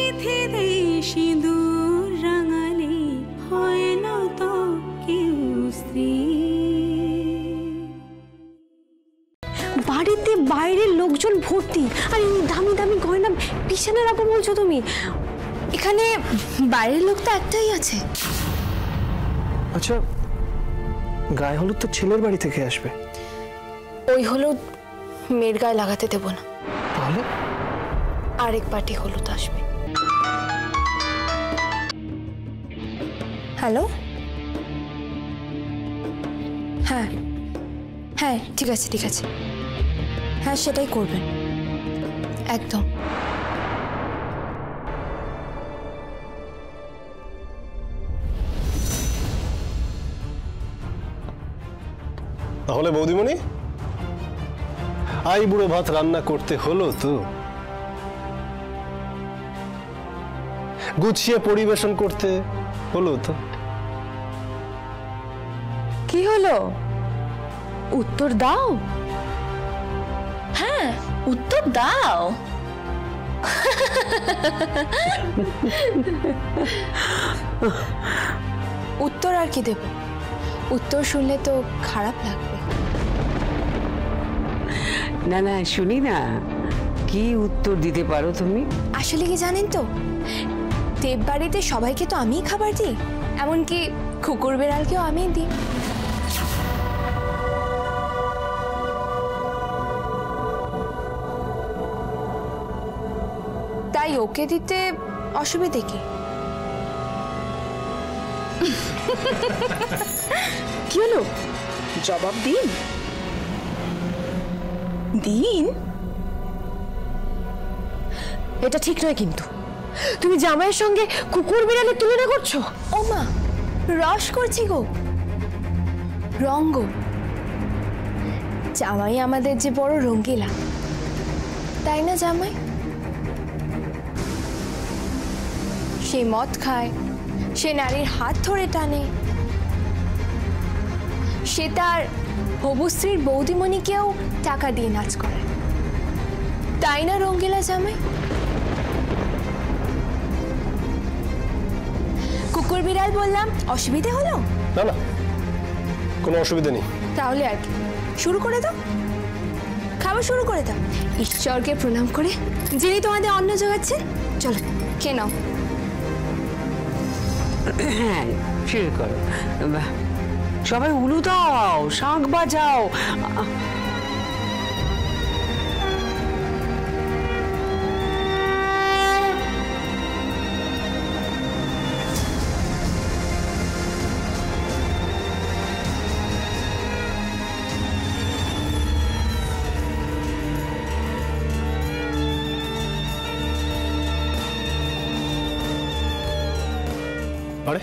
চিঠিতে সিঁদুর রাঙালে হয় না তো কেউ স্ত্রী। বাড়িতে বাইরের লোকজন ভর্তি, আর এই দামি দামি গয়না পিছনে রাখো বলছো তুমি? এখানে বাইরের লোক তো একটাই আছে। আচ্ছা, গায়ে হলুদ তো ছেলের বাড়ি থেকে আসবে। ওই হলুদ মেয়ের গায়ে লাগাতে দেব না। তাহলে আরেক পার্টি হলুদ আসবে। হ্যালো, হ্যাঁ হ্যাঁ ঠিক আছে ঠিক আছে, হ্যাঁ সেটাই করবেন একদম। তাহলে বৌদিমণি, আই বুড়ো ভাত রান্না করতে হলো তো, গুছিয়ে পরিবেশন করতে হলো তো। কি হলো, উত্তর দাও। হ্যাঁ উত্তর দাও। উত্তর আর কি দেব, উত্তর শুনলে তো খারাপ লাগবে। না না, শুনি না, কি উত্তর দিতে পারো তুমি? আসলে কি জানেন তো, দেব বাড়িতে সবাইকে তো আমিই খাবার দিই, এমনকি কুকুর বেড়ালকেও আমিই দিই। তাই ওকে দিতে অসুবিধে কি? কি হলো, জবাব দিন দিন। এটা ঠিক নয় কিন্তু, তুমি জামাইয়ের সঙ্গে কুকুর বিড়ালের তুলনা করছো। ও মা, রস করছি গো, রঙ্গ। জামাই আমাদের যে বড় রঙ্গিলা, তাই না জামাই? সে মদ খায়, সে নারীর হাত ধরে টানে, সে তার হবু স্ত্রীর বৌদিমণিকেও টাকা দিয়ে নাচ করে, তাই না রঙ্গিলা জামাই? কুকুর বিড়াল বললাম, অসুবিধে হলো? না না, কোনো অসুবিধা নেই। তাহলে আর কি, শুরু করে দাও, খাওয়া শুরু করে দাও। ঈশ্বরকে প্রণাম করে যিনি তোমাদের অন্ন জোগাচ্ছেন, চলো খেয়ে নাও। হ্যাঁ শুরু করো, সবাই উলু দাও, শাঁখ বাজাও। আরে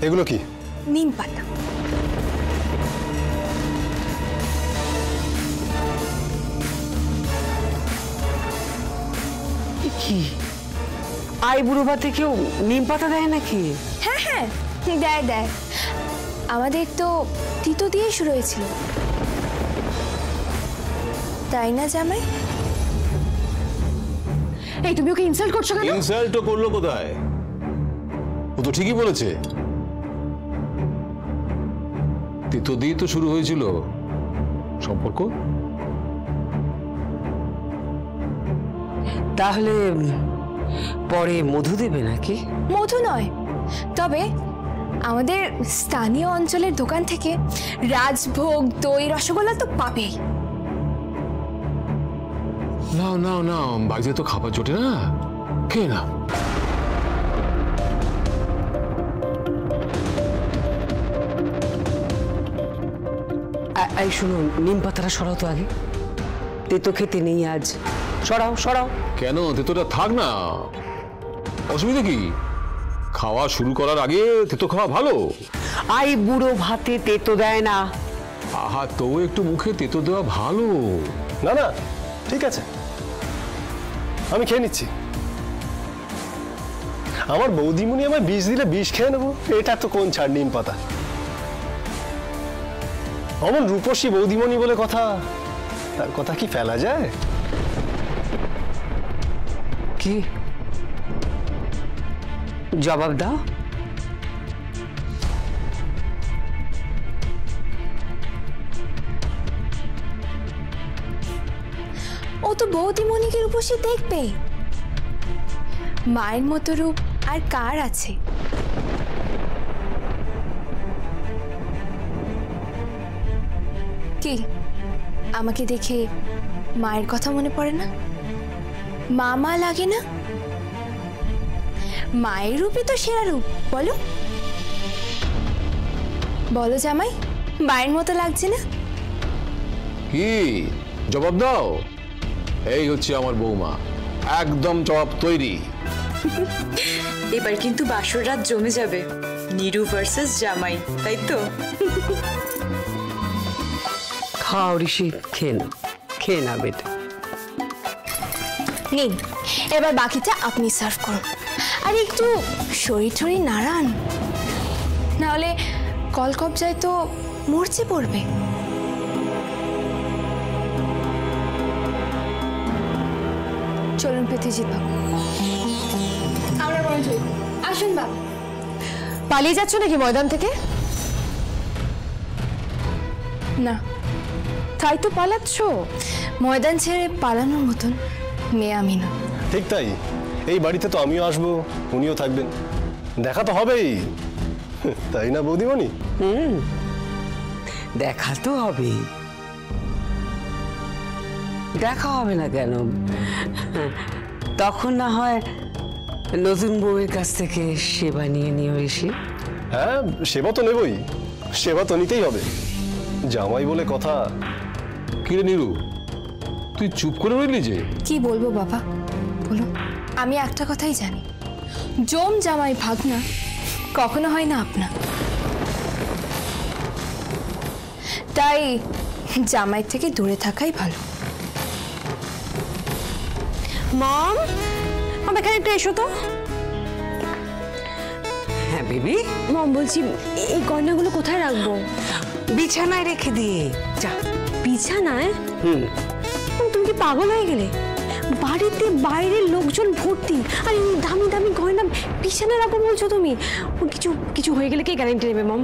এগুলো কি? নিম পাতা। কি আই বুড়ো ভাতে কেউ নিম পাতা দেয় নাকি? হ্যাঁ হ্যাঁ দেয় দেয়, আমাদের তো তিতো দিয়ে শুরু হয়েছিল, তাই না জামাই? এই তুমি ওকে ইনসাল্ট করছো কেন? ইনসাল্ট তো করলো কোথায়, ও তো ঠিকই বলেছে। তিতো দিয়ে তো শুরু হয়েছিল সম্পর্ক। তাহলে পরে মধু দেবে নাকি? মধু নয়, তবে আমাদের স্থানীয় অঞ্চলের দোকান থেকে রাজভোগ, দই, রসগোল্লা তো পাবেই। না না না, বাড়িতে তো খাবার জোটে না, খেয়ে না। এই শুনুন, নিম পাতাটা সরাও তো আগে, তেতো খেতে নেই আজ, সরাও সরাও। কেন, তেতোটা থাক না, অসুবিধা কি? খাওয়া শুরু করার আগে তেতো খাওয়া ভালো। আই বুড়ো ভাতে তেতো দেয় না। আহা, তো একটু মুখে তেতো দেওয়া ভালো। না না ঠিক আছে, আমি খেয়ে নিচ্ছি। আমার বৌদিমণি আমায় বিষ দিলে বিষ খেয়ে নেবো, এটা তো কোন ছাড় নিম পাতা। অমন রূপসী বৌদিমণি বলে কথা, তার কথা কি ফেলা যায়? কি জবাব দাও। ও তো বৌদিমণিকে রূপসী দেখবে। মায়ের মতো রূপ আর কার আছে? কি আমাকে দেখে মায়ের কথা মনে পড়ে না? মা লাগে না? মায়ের রূপই তো সেরা রূপ, বলো বলো জামাই, মায়ের মতো লাগছে না? কি জবাব দাও। এই হচ্ছে আমার বৌমা, একদম জবাব তৈরি। এবার কিন্তু বাসর রাত জমে যাবে, নিরু ভার্সেস জামাই, তাই তো? খাও ঋষি, খেয়ে না বেটা। নিন, এবার বাকিটা আপনি সার্ভ করুন। আর একটু শরীর টরীর নাড়ান, নাহলে কলকবজায় তো মরচে পড়বে। চলুন পৃথ্বীজিৎ বাবু, আমরা মঞ্চ। আসুন বাবু। পালিয়ে যাচ্ছ নাকি ময়দান থেকে? না, তাই তো পালাচ্ছ। ময়দান ছেড়ে পালানোর মতন মেয়ে আমি না। ঠিক তাই, এই বাড়িতে তো আমিও আসবো, উনিও থাকবেন, দেখা তো হবেই, তাই না বৌদিমণি? দেখা তো হবে। দেখা হবে না কেন? তখন না হয় নতুন বউয়ের কাছ থেকে সেবা নিয়ে নিও এসে। হ্যাঁ, সেবা তো নেবই, সেবা তো নিতেই হবে, জামাই বলে কথা। কিরে নিরু, তুই চুপ করে রইলি যে? কি বলবো বাবা, বলো। আমি একটা কথাই জানি, জম জামাই ভাগনা কখনো হয় না আপনা। তাই জামাই থেকে দূরে থাকাই ভালো। মম, আমার এখানে একটু এসো তো। হ্যাঁ বেবি। মম, বলছি এই গয়নাগুলো কোথায় রাখবো? বিছানায় রেখে দিয়ে যা। বিছানায়? তুমি কি পাগল হয়ে গেলে? বাড়িতে বাইরের লোকজন ভর্তি, আর এই দামি দামি গয়না বিছানায় রাখবো বলছো তুমি? কিছু হয়ে গেলে কে গ্যারান্টি নেবে মম?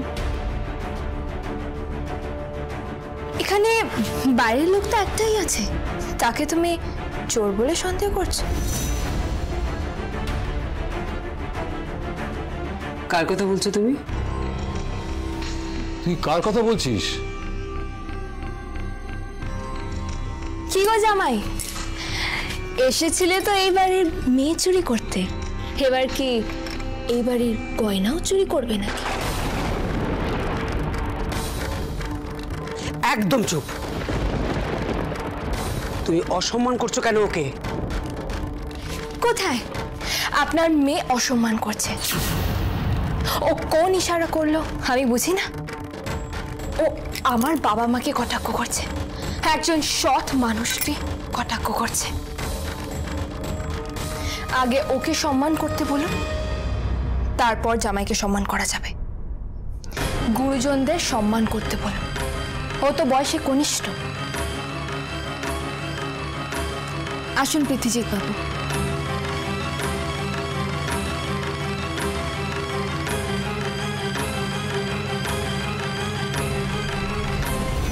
এখানে বাইরের লোক তো একটাই আছে, তাকে তুমি চোর বলে সন্দেহ করছো? কার কথা বলছো তুমি? তুই কার কথা বলছিস? কি গো জামাই, এসেছিলে তো এই বাড়ির মেয়ে চুরি করতে, এবার কি এই বাড়ির গয়নাও চুরি করবে নাকি? একদম চুপ। তুমি অসম্মান করছো কেন ওকে? কোথায় আপনার মেয়ে অসম্মান করছে? ও কোন ইশারা করলো আমি বুঝি না? ও আমার বাবা মাকে কটাক্ষ করছে, একজন সৎ মানুষকে কটাক্ষ করছে। আগে ওকে সম্মান করতে বলুন, তারপর জামাইকে সম্মান করা যাবে। গুরুজনদের সম্মান করতে বলুন, ও তো বয়সে কনিষ্ঠ। আসুন পৃথ্বীজিৎ বাবু।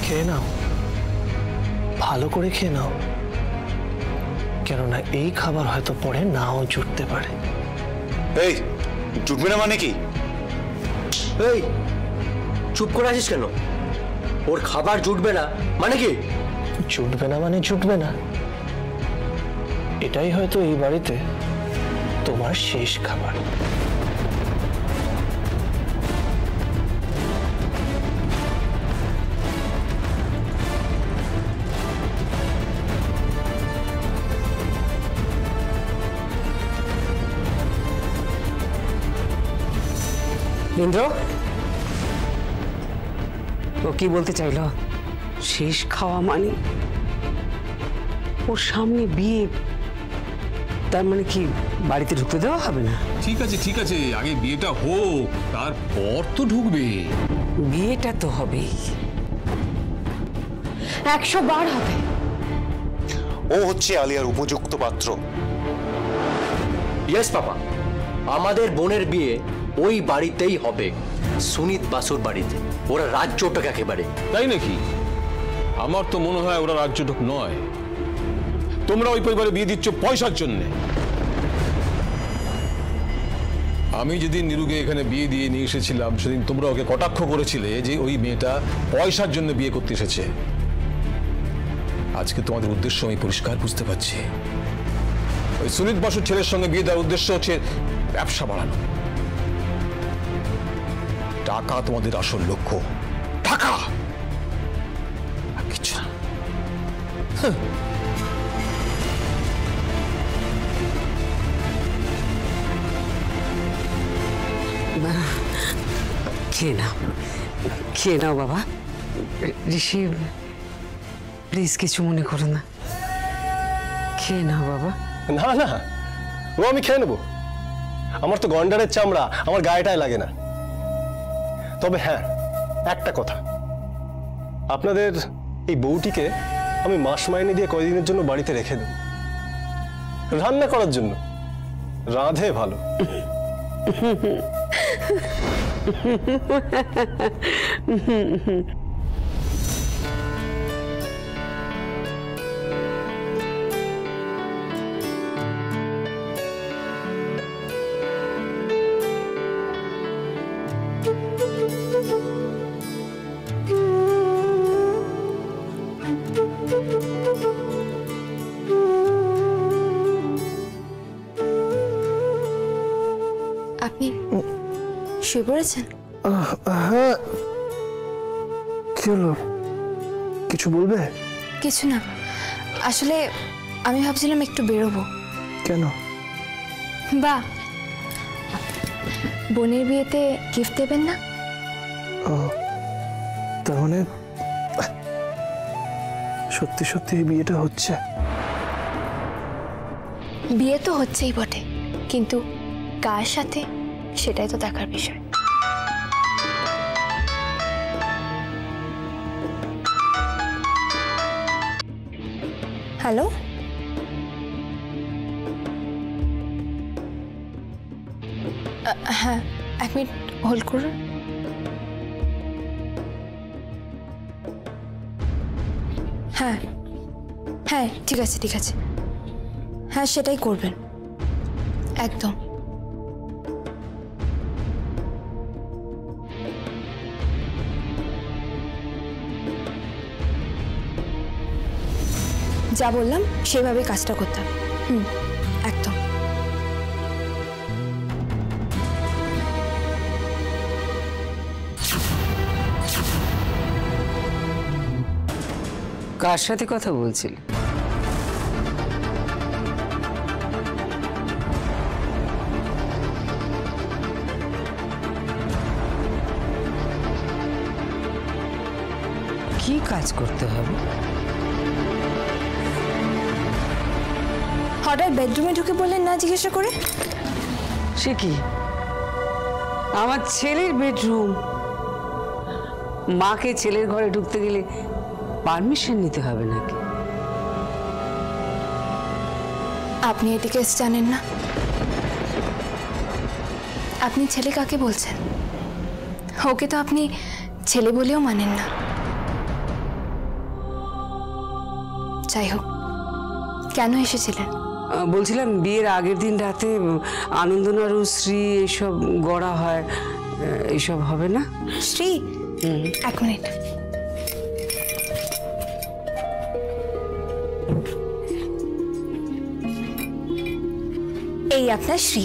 খেয়ে নাও, ভালো করে খেয়ে নাও, কেননা এই খাবার হয়তো পরে নাও জুটতে পারে। এই জুটবে না মানে কি? এই চুপ করে আছিস কেন? ওর খাবার জুটবে না মানে কি? জুটবে না মানে জুটবে না, এটাই হয়তো এই বাড়িতে তোমার শেষ খাবার। ইন্দ্র, ও কি বলতে চাইলো? শেষ খাওয়া মানে ওর সামনে বিয়ে, তার মানে কি বাড়িতে ঢুকতে দেওয়া হবে না? ঠিক আছে ঠিক আছে, আগে বিয়েটা হোক, তারপর তো ঢুকবে। বিয়েটা তো হবেই, 100 বার হবে। ও হচ্ছে আলিয়ার উপযুক্ত পাত্র। ইয়েস পাপা, আমাদের বোনের বিয়ে ওই বাড়িতেই হবে, সুনীত বাসুর বাড়িতে। ওরা রাজ্যটাকে একেবারে। তাই নাকি? আমার তো মনে হয় ওরা রাজ্যটক নয়, তোমরা ওই পরিবারে বিয়ে দিচ্ছ পয়সার জন্যে। আমি যেদিন নীরুকে এখানে বিয়ে দিয়ে নিয়ে এসেছিলাম সেদিন তোমরা ওকে কটাক্ষ করেছিলে যে ওই মেয়েটা পয়সার জন্য বিয়ে করতে এসেছে। আজকে তোমাদের উদ্দেশ্য আমি পরিষ্কার বুঝতে পারছি। ওই সুনীত বাসুর ছেলের সঙ্গে বিয়ে দেওয়ার উদ্দেশ্য হচ্ছে ব্যবসা বাড়ানো। টাকা তোমাদের আসল লক্ষ্য, টাকা, আর কিছু না। খেয়ে নাও বাবা। ঋষি প্লিজ কিছু মনে করো না, খেয়ে নাও বাবা। না না, ও আমি খেয়ে নেবো। আমার তো গন্ডারের চামড়া আমার গায়েটায় লাগে না। তবে হ্যাঁ, একটা কথা, আপনাদের এই বউটিকে আমি মাস মাইনে দিয়ে কয়দিনের জন্য বাড়িতে রেখে দেব, রান্না করার জন্য। রাঁধে ভালো। আপনি শুয়ে পড়েছেন? হ্যাঁ, কি হলো? কিছু বলবে? কিছু না, আসলে আমি ভাবছিলাম একটু বেরোবো। কেন? বা বোনের বিয়েতে গিফট দেবেন না? তার মানে সত্যি সত্যি এই বিয়েটা হচ্ছে? বিয়ে তো হচ্ছেই বটে, কিন্তু কার সাথে সেটাই তো দেখার বিষয়। হ্যালো, হ্যাঁ, 1 মিনিট হোল্ড করুন। হ্যাঁ হ্যাঁ, ঠিক আছে ঠিক আছে, হ্যাঁ সেটাই করবেন একদম। যা বললাম সেভাবে কাজটা করতে হবে। একদম। কার সাথে কথা বলছিলে? কি কাজ করতে হবে? হঠাৎ বেডরুমে ঢুকে বললেন না জিজ্ঞাসা করে? সে কি, আমার ছেলের বেডরুম, মাকে ছেলের ঘরে ঢুকতে গেলে পারমিশন নিতে হবে নাকি? আপনি এদিকে জানেন না? আপনি ছেলে কাকে বলছেন? ওকে তো আপনি ছেলে বলেও মানেন না। যাই হোক, কেন এসেছিলেন? বলছিলাম বিয়ের আগের দিন রাতে আনন্দনাড়ু শ্রী এইসব গড়া হয়, এইসব হবে না? শ্রী, 1 মিনিট। এই আপনার শ্রী।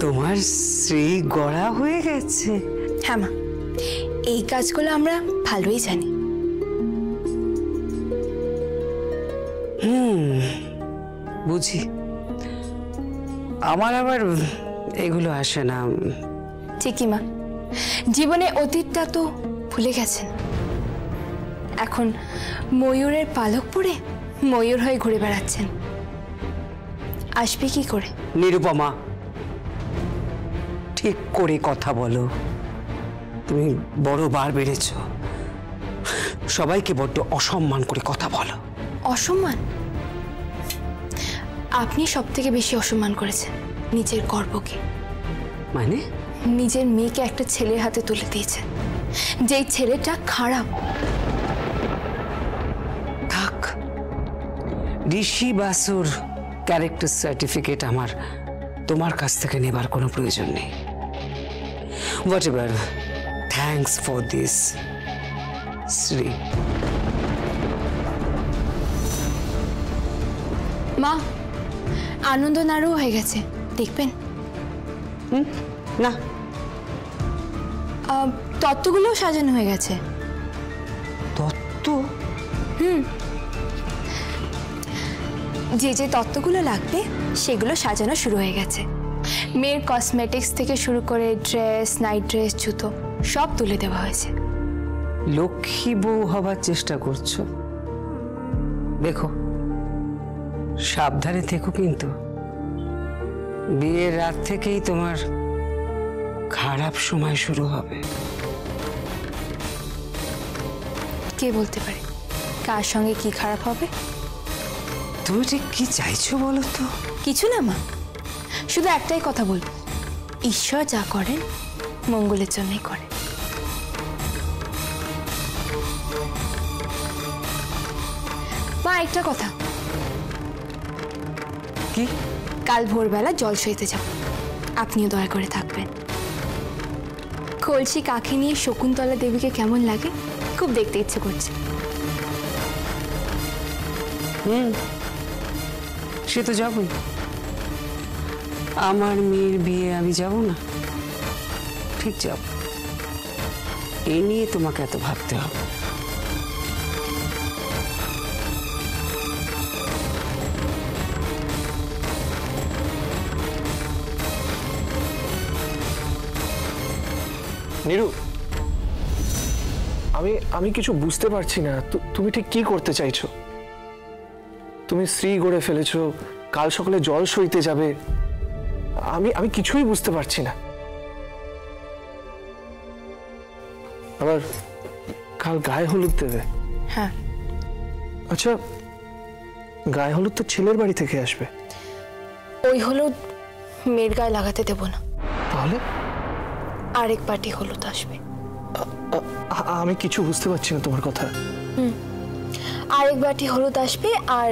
তোমার শ্রী গড়া হয়ে গেছে? হ্যাঁ মা, এই কাজগুলো আমরা ভালোই জানি। বুঝি, আমার আবার এগুলো আসে না। ঠিকই মা, জীবনে অতীতটা তো ভুলে গেছেন। এখন ময়ূরের পালক পরে ময়ূর হয়ে ঘুরে বেড়াচ্ছেন। আসবে কি করে? নিরুপমা, ঠিক করে কথা বলো। তুমি বড় বার বেড়েছ, সবাইকে বড্ড অসম্মান করে কথা বলো। অসম্মান? আপনি সব থেকে বেশি অসম্মান করেছেন নিজের গর্বকে। মানে? নিজের মেয়েকে একটা ছেলের হাতে তুলে দিয়েছেন, যেই ছেলেটা খারাপ। থাক, ঋষি বাসুর ক্যারেক্টার সার্টিফিকেট আমার তোমার কাছ থেকে নেবার কোনো প্রয়োজন নেই। What ever, thanks for this Shri. মা, আনন্দ নাড়ু হয়ে গেছে, দেখবেন? না, তত্ত্বগুলোও সাজানো হয়ে গেছে। তত্ত্ব? যে যে তত্ত্বগুলো লাগবে সেগুলো সাজানো শুরু হয়ে গেছে। মেয়ের কসমেটিক্স থেকে শুরু করে ড্রেস, নাইট ড্রেস, জুতো সব তুলে দেওয়া হয়েছে। লক্ষ্মী বউ হবার চেষ্টা করছো, দেখো সাবধানে থেকো, কিন্তু বিয়ের রাত থেকেই তোমার খারাপ সময় শুরু হবে। কে বলতে পারে কার সঙ্গে কি খারাপ হবে? তুমি ঠিক কি চাইছো বলো তো? কিছু না মা, শুধু একটাই কথা বলবো, ঈশ্বর যা করেন মঙ্গলের জন্যই করে। মা, একটা কথা। কি? কাল ভোরবেলা জল সইতে যাব, আপনিও দয়া করে থাকবেন। কলসি কাকে নিয়ে শকুন্তলা দেবীকে কেমন লাগে খুব দেখতে ইচ্ছে করছে। সে তো যাবই, আমার মেয়ের বিয়ে আমি যাব না? ঠিক যাব, এ নিয়ে তোমাকে এত ভাবতে হবে। নীরু, আমি কিছু বুঝতে পারছি না, তুমি ঠিক কি করতে চাইছো? তুমি স্ত্রী গড়ে ফেলেছো, কাল সকালে জল সইতে যাবে, আমি কিছুই বুঝতে পারছি না। আবার কাল গায়ে হলুদ দেবে? হ্যাঁ। আচ্ছা, গায়ে হলুদ তো ছেলের বাড়ি থেকে আসবে। ওই হলুদ মেয়ের গায়ে লাগাতে দেব না। তাহলে? আরেক বাটি হলুদ আসবে। আমি কিছু বুঝতে পারছি না তোমার কথা। আরেক বাটি হলুদ আসবে, আর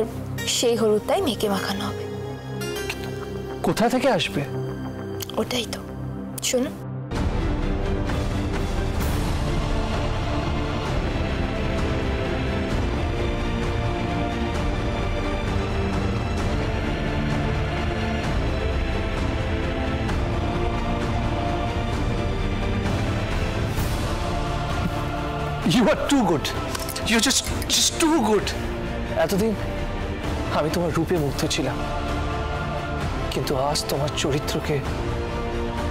সেই হলুদটাই মেয়েকে মাখানো হবে। কোথা থেকে আসবে? ওটাই তো, শুনুন। You are too good. You're just too good. এতদিন আমি তোমার রূপে মুগ্ধ ছিলাম, কিন্তু আজ তোমার চরিত্রকে,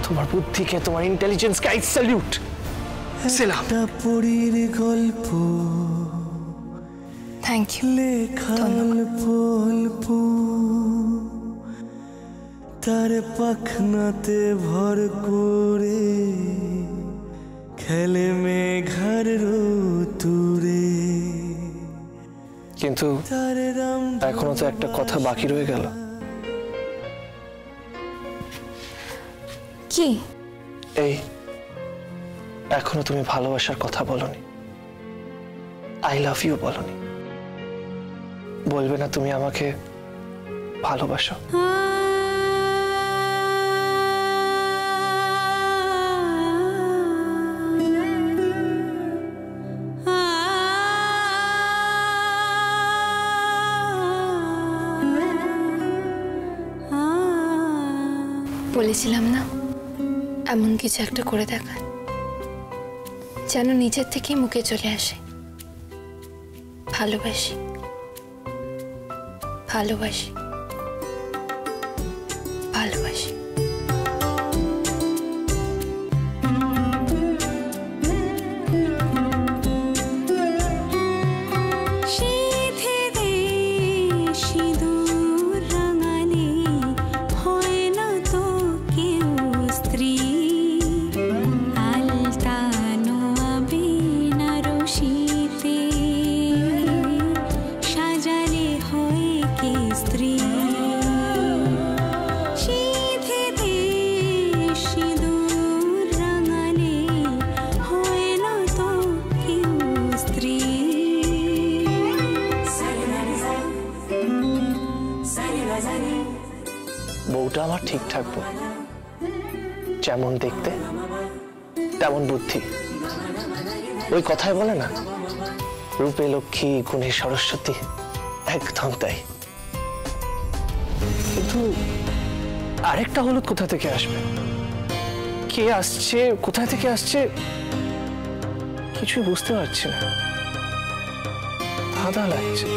তোমার বুদ্ধিকে, তোমার ইন্টেলিজেন্সকে আই স্যালিউট। সেলাম। পরীর গল্প, থ্যাংক ইউ। লেখাল্প অল্প, তার পাখনাতে ভর করে খেলে মেঘার রতুরে। কিন্তু এখনো তো একটা কথা বাকি রয়ে গেল। কি? এই এখনো তুমি ভালোবাসার কথা বলনি, আই লাভ ইউ বলনি। বলবে না তুমি আমাকে ভালোবাসো? বলেছিলাম না এমন কিছু একটা করে দেখা, যেন নিজের থেকেই মুখে চলে আসে। ভালোবাসি, ভালোবাসি, ভালোবাসি। আলতানো আবিনারো শীতে ঠিকঠাক বোন, যেমন দেখতে তেমন বুদ্ধি। ওই কথায় বলে না, রূপে লক্ষ্মী গুণে সরস্বতী, একদম তাই। কিন্তু আরেকটা হলুদ কোথা থেকে আসবে, কে আসছে, কোথা থেকে আসছে, কিছুই বুঝতে পারছি না। ধাঁধা লাগছে।